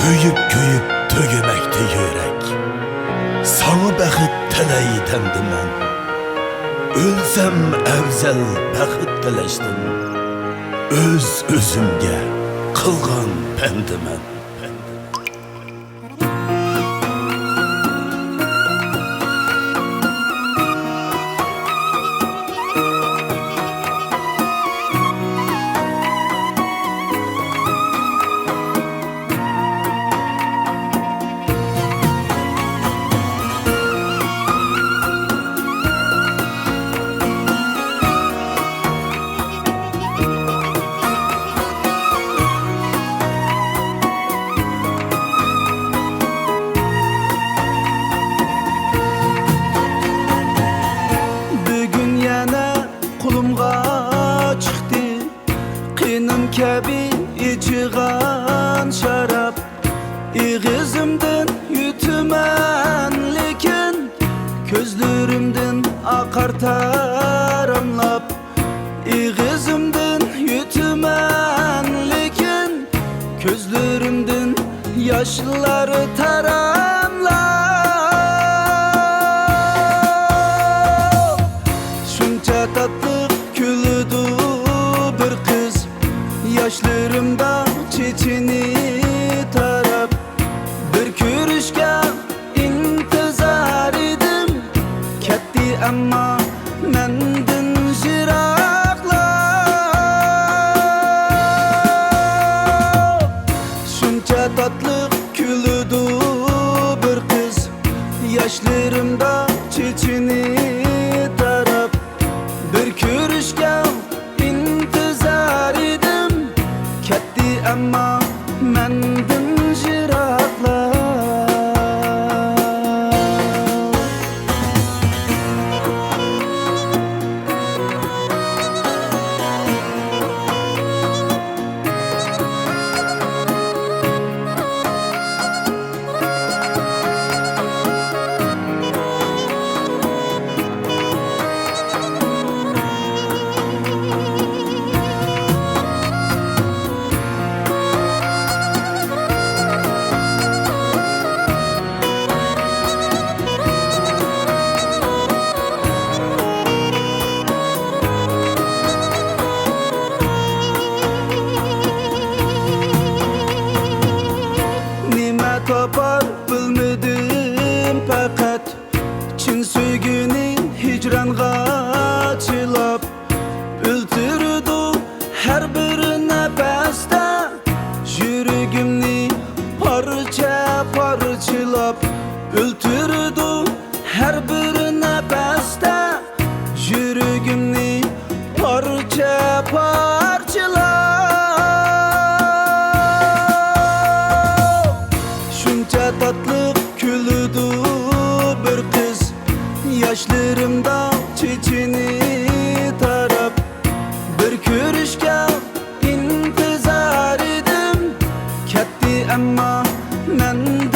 Köyüp tögümekti yürek. Sana bəxit tələyidəmdi mən. Ölsəm əvzəl bəxit diləşdim. Öz özümgə qılğan pəndi mən. Benim kebi içiğen şarap İğizimden yütümen lekin Közlerimden akar taramlap İğizimden yütümen lekin Közlerimden yaşları taramlap Şunca tatlı külüdü bir kız Yaşlarımda çeçini tarap Bir körüşke intizar edim Ketti ama mendin jiraklar Şunca tatlı külüdü bir kız Yaşlarımda çeçini tarap Bir körüşke intizar edim Ketti ama mendin jiraklar Tapar bilmedim fakat Çin söygünün hicranğa çılap Öldürdü her bir nefeste Yüreğimni parça parçalap Öldürdü her bir nefeste Yüreğimni parça parçalap Tatlı külüdü bir kız Yaşlarımda çeçini tarap Bir körüşke intizar edim Ketti ama mendin